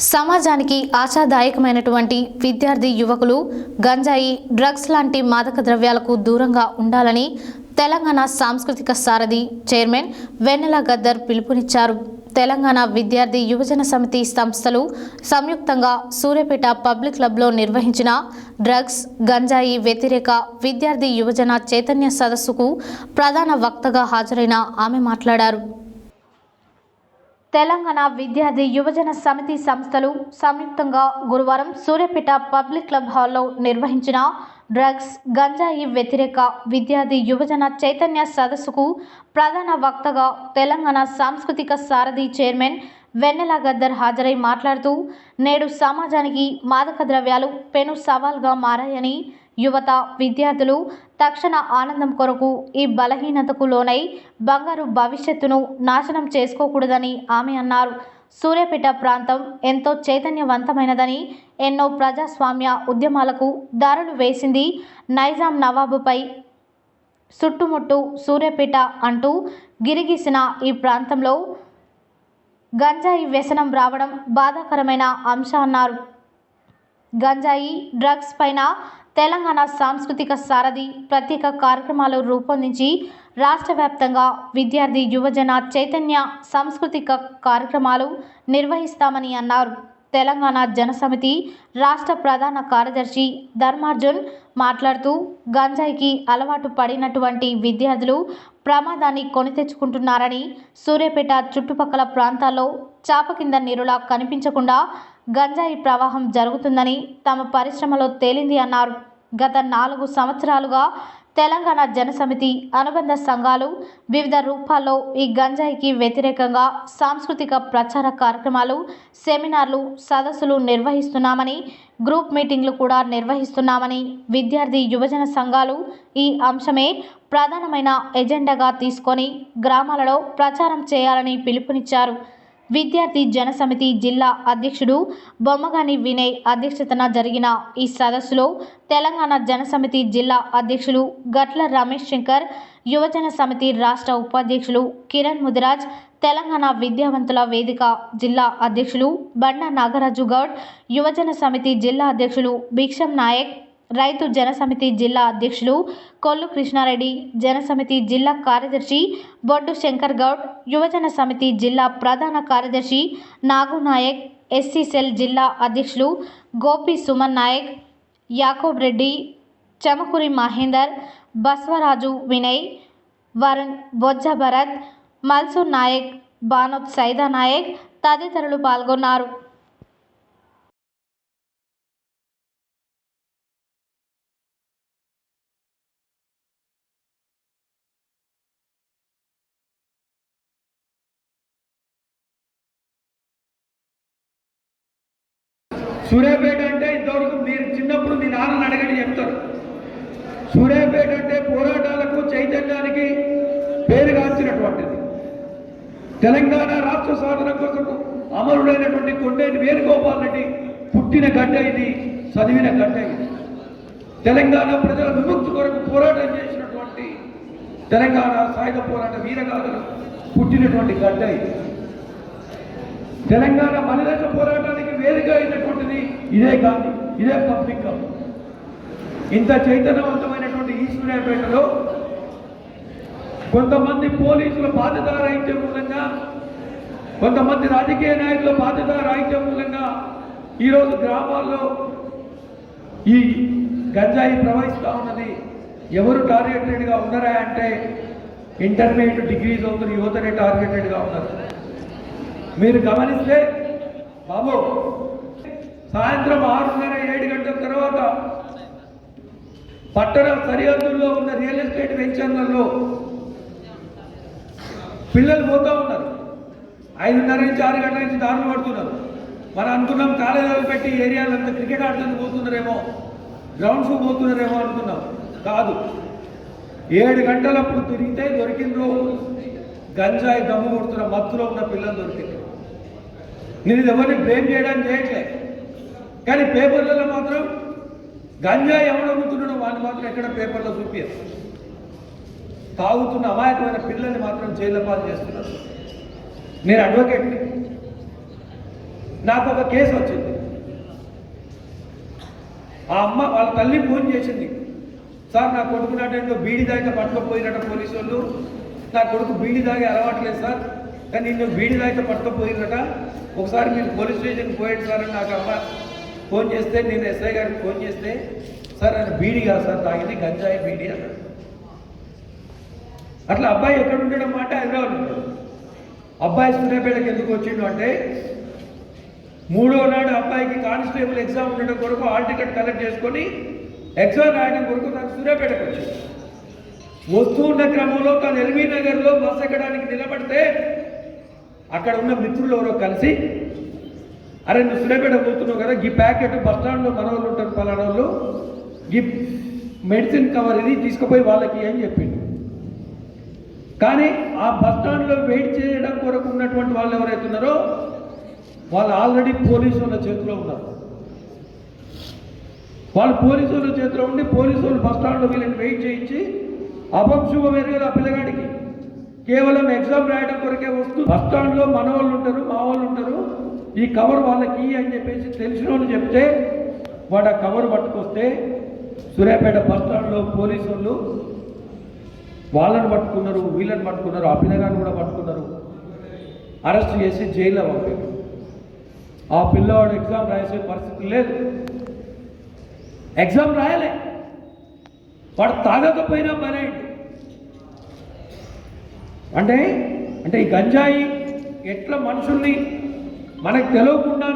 సమాజానికి ఆశాదాయకమైనటువంటి విద్యార్థి యువకులు గంజాయి, డ్రగ్స్ లాంటి మాదక ద్రవ్యాలకు దూరంగా ఉండాలని తెలంగాణ సాంస్కృతిక సారథి చైర్మన్ వెన్నెల గద్దర్ పిలుపునిచ్చారు. తెలంగాణ విద్యార్థి యువజన సమితి సంస్థలు సంయుక్తంగా సూర్యాపేట పబ్లిక్ క్లబ్లో నిర్వహించిన డ్రగ్స్, గంజాయి వ్యతిరేక విద్యార్థి యువజన చైతన్య సదస్సుకు ప్రధాన వక్తగా హాజరైన ఆమె మాట్లాడారు. తెలంగాణ విద్యార్థి యువజన సమితి సంస్థలు సంయుక్తంగా గురువారం సూర్యాపేట పబ్లిక్ క్లబ్ హాల్లో నిర్వహించిన డ్రగ్స్, గంజాయి వ్యతిరేక విద్యార్థి యువజన చైతన్య సదస్సుకు ప్రధాన వక్తగా తెలంగాణ సాంస్కృతిక సారథి చైర్మన్ వెన్నెల గద్దర్ హాజరై మాట్లాడుతూ, నేడు సమాజానికి మాదక ద్రవ్యాలు పెను సవాల్గా మారాయని, యువత, విద్యార్థులు తక్షణ ఆనందం కొరకు ఈ బలహీనతకు లోనై బంగారు భవిష్యత్తును నాశనం చేసుకోకూడదని ఆమె అన్నారు. సూర్యాపేట ప్రాంతం ఎంతో చైతన్యవంతమైనదని, ఎన్నో ప్రజాస్వామ్య ఉద్యమాలకు దారులు వేసింది. నైజాం నవాబుపై చుట్టుముట్టు సూర్యాపేట అంటూ గిరిగీసిన ఈ ప్రాంతంలో గంజాయి వ్యసనం రావడం బాధాకరమైన అంశం అన్నారు. గంజాయి, డ్రగ్స్ పైన తెలంగాణ సాంస్కృతిక సారథి ప్రత్యేక కార్యక్రమాలు రూపొందించి రాష్ట్ర వ్యాప్తంగా విద్యార్థి యువజన చైతన్య సాంస్కృతిక కార్యక్రమాలు నిర్వహిస్తామని అన్నారు. తెలంగాణ జనసమితి రాష్ట్ర ప్రధాన కార్యదర్శి ధర్మార్జున్ మాట్లాడుతూ, గంజాయికి అలవాటు పడినటువంటి విద్యార్థులు ప్రమాదాన్ని కొని తెచ్చుకుంటున్నారని, సూర్యాపేట చుట్టుపక్కల ప్రాంతాల్లో చాప కింద నీరులా కనిపించకుండా గంజాయి ప్రవాహం జరుగుతుందని తమ పరిశ్రమలో తేలింది అన్నారు. గత 4 సంవత్సరాలుగా తెలంగాణ జనసమితి అనుబంధ సంఘాలు వివిధ రూపాల్లో ఈ గంజాయికి వ్యతిరేకంగా సాంస్కృతిక ప్రచార కార్యక్రమాలు, సెమినార్లు, సదస్సులు నిర్వహిస్తున్నామని, గ్రూప్ మీటింగ్లు కూడా నిర్వహిస్తున్నామని, విద్యార్థి యువజన సంఘాలు ఈ అంశమే ప్రధానమైన ఎజెండాగా తీసుకొని గ్రామాలలో ప్రచారం చేయాలని పిలుపునిచ్చారు. విద్యార్థి జనసమితి జిల్లా అధ్యక్షుడు బొమ్మగాని వినయ్ అధ్యక్షతన జరిగిన ఈ సదస్సులో తెలంగాణ జనసమితి జిల్లా అధ్యక్షులు గట్ల రమేష్ శంకర్, యువజన సమితి రాష్ట్ర ఉపాధ్యక్షులు కిరణ్ ముదిరాజ్, తెలంగాణ విద్యావంతుల వేదిక జిల్లా అధ్యక్షులు బండ నాగరాజు గౌడ్, యువజన సమితి జిల్లా అధ్యక్షులు భిక్షం నాయక్, రైతు జనసమితి జిల్లా అధ్యక్షులు కొల్లు కృష్ణారెడ్డి, జనసమితి జిల్లా కార్యదర్శి బొడ్డు శంకర్ గౌడ్, యువజన సమితి జిల్లా ప్రధాన కార్యదర్శి నాగు నాయక్, ఎస్సీ సెల్ జిల్లా అధ్యక్షులు గోపి సుమన్ నాయక్, యాకోబ్ రెడ్డి, చమకురి మహేందర్, బస్వరాజు వినయ్, వరుణ్, బొజ్జ భరత్, మల్సూర్ నాయక్, బానోత్ సైదా నాయక్ తదితరులు పాల్గొన్నారు. సూర్యాపేట అంటే ఇంతవరకు మీరు చిన్నప్పుడు మీ నాన్నని అడగని చెప్తారు. సూర్యాపేట అంటే పోరాటాలకు, చైతన్యానికి పేరుగాంచినటువంటిది. తెలంగాణ రాష్ట్ర సాధన కోసం అమరుడైనటువంటి కొండేటి వేణుగోపాల్ రెడ్డి పుట్టిన గడ్డ ఇది, చదివిన గడ్డ ఇది. తెలంగాణ ప్రజల విముక్తి కొరకు పోరాటం చేసినటువంటి తెలంగాణ సాయుధ పోరాట వీరగాథలు పుట్టినటువంటి గడ్డ ఇది. తెలంగాణ మలిదశ పోరాటానికి వేదిక అయినటువంటిది ఇదే గాంధీ, ఇదే పబ్లిక్ క్లబ్. ఇంత చైతన్యవంతమైనటువంటి ఈ సూర్యాపేటలో కొంతమంది పోలీసుల బాధ్యత రాహిత్యం మూలంగా, కొంతమంది రాజకీయ నాయకుల బాధ్యత రాహిత్యం మూలంగా ఈరోజు గ్రామాల్లో ఈ గంజాయి ప్రవహిస్తూ ఉన్నది. ఎవరు టార్గెటెడ్గా ఉన్నారా అంటే ఇంటర్మీడియట్, డిగ్రీ చదువుతున్న యువతనే టార్గెటెడ్గా ఉన్నారు. మీరు గమనిస్తే బాబు, సాయంత్రం 6:30-7 గంటల తర్వాత పట్టణ సరిహద్దుల్లో ఉన్న రియల్ ఎస్టేట్ వెంచర్లలో పిల్లలు పోతూ ఉన్నారు. 5:30 నుంచి 6 గంటల నుంచి దారులు పడుతున్నారు. మనం అనుకున్నాం కాలేజీలు పెట్టి ఏరియాలంతా క్రికెట్ ఆడుతుంది పోతున్నారేమో, గ్రౌండ్స్ పోతున్నారేమో అనుకున్నాం. కాదు, 7 గంటలప్పుడు తిరిగితే దొరికిండ్రు గంజాయి దమ్ము కొడుతున్న మత్తులో ఉన్న పిల్లలు దొరికింది. నేను ఇది ఎవరిని బ్లేమ్ చేయడానికి చేయట్లే, కానీ పేపర్లలో మాత్రం గంజాయి ఎవడు అమ్ముతున్నాడో వాళ్ళు మాత్రం ఎక్కడ పేపర్లో చూపించారు. తాగుతున్న అమాయకమైన పిల్లల్ని మాత్రం జైలు పాలు చేస్తున్నారు. నేను అడ్వకేట్. నాకు ఒక కేసు వచ్చింది. ఆ అమ్మ వాళ్ళ తల్లి ఫోన్ చేసింది, సార్ నా కొడుకు నాటేందో బీడి దాకా పట్టుకపోయినట పోలీసు వాళ్ళు, నా కొడుకు బీడి దాగే అలవాట్లేదు సార్, కానీ నిన్ను బీడి దాకా పట్టుకపోయినట, ఒకసారి మీరు పోలీస్ స్టేషన్కి పోయాడు సార్ అని నాకు అమ్మ ఫోన్ చేస్తే, నేను ఎస్ఐ గారికి ఫోన్ చేస్తే, సార్ ఆయన బీడి కాదు సార్ తాగింది, గంజాయి బీడి అన్నాడు. అట్లా అబ్బాయి ఎక్కడ ఉండడం మాట హైదరాబాద్ ఉంటాడు. అబ్బాయి సూర్యాపేటకి ఎందుకు వచ్చిండు అంటే, 3వ నాడు అబ్బాయికి కానిస్టేబుల్ ఎగ్జామ్ ఉండడం కొరకు హాల్ టికెట్ కలెక్ట్ చేసుకొని ఎగ్జామ్ రాయడం కొరకు నాకు సూర్యాపేటకు వచ్చింది. వస్తూ ఉన్న క్రమంలో తను ఎల్బీ నగర్లో బస్ ఎక్కడానికి నిలబడితే అక్కడ ఉన్న మిత్రులు ఎవరో కలిసి, అరే నువ్వు సూర్యాపేట పోతున్నావు కదా, ఈ ప్యాకెట్ బస్ స్టాండ్లో మన వాళ్ళు ఉంటారు పలానా వాళ్ళు, ఈ మెడిసిన్ కవర్ ఇది తీసుకుపోయి వాళ్ళకి అని చెప్పిండు. కానీ ఆ బస్ స్టాండ్లో వెయిట్ చేయడం కొరకు ఉన్నటువంటి వాళ్ళు ఎవరైతే ఉన్నారో వాళ్ళు ఆల్రెడీ పోలీసు వాళ్ళ చేతిలో ఉన్నారు. వాళ్ళు పోలీసు వాళ్ళ చేతిలో ఉండి పోలీసు వాళ్ళు బస్ స్టాండ్లో వీళ్ళని వెయిట్ చేయించి, అపశుభం ఎరగదు ఆ పిల్లగాడికి, కేవలం ఎగ్జామ్ రాయడం కొరకే వస్తూ బస్ స్టాండ్లో మన వాళ్ళు ఉంటారు, మా వాళ్ళు ఉంటారు, ఈ కవర్ వాళ్ళకి అని చెప్పేసి తెలిసిన వాళ్ళు చెప్తే వాడు ఆ కవర్ పట్టుకొస్తే సూర్యాపేట బస్ స్టాండ్లో పోలీసు వాళ్ళు వాళ్ళని పట్టుకున్నారు, వీళ్ళని పట్టుకున్నారు, ఆ పిల్లగాడిని కూడా పట్టుకున్నారు, అరెస్ట్ చేసి జైల్లో పంపారు. ఆ పిల్లవాడు ఎగ్జామ్ రాసే పరిస్థితి లేదు, ఎగ్జామ్ రాయలే, వాడు తాగకపోయినా పనేంటి అంటే ఈ గంజాయి ఎట్లా మనుషుల్ని మనకు తెలియకుండా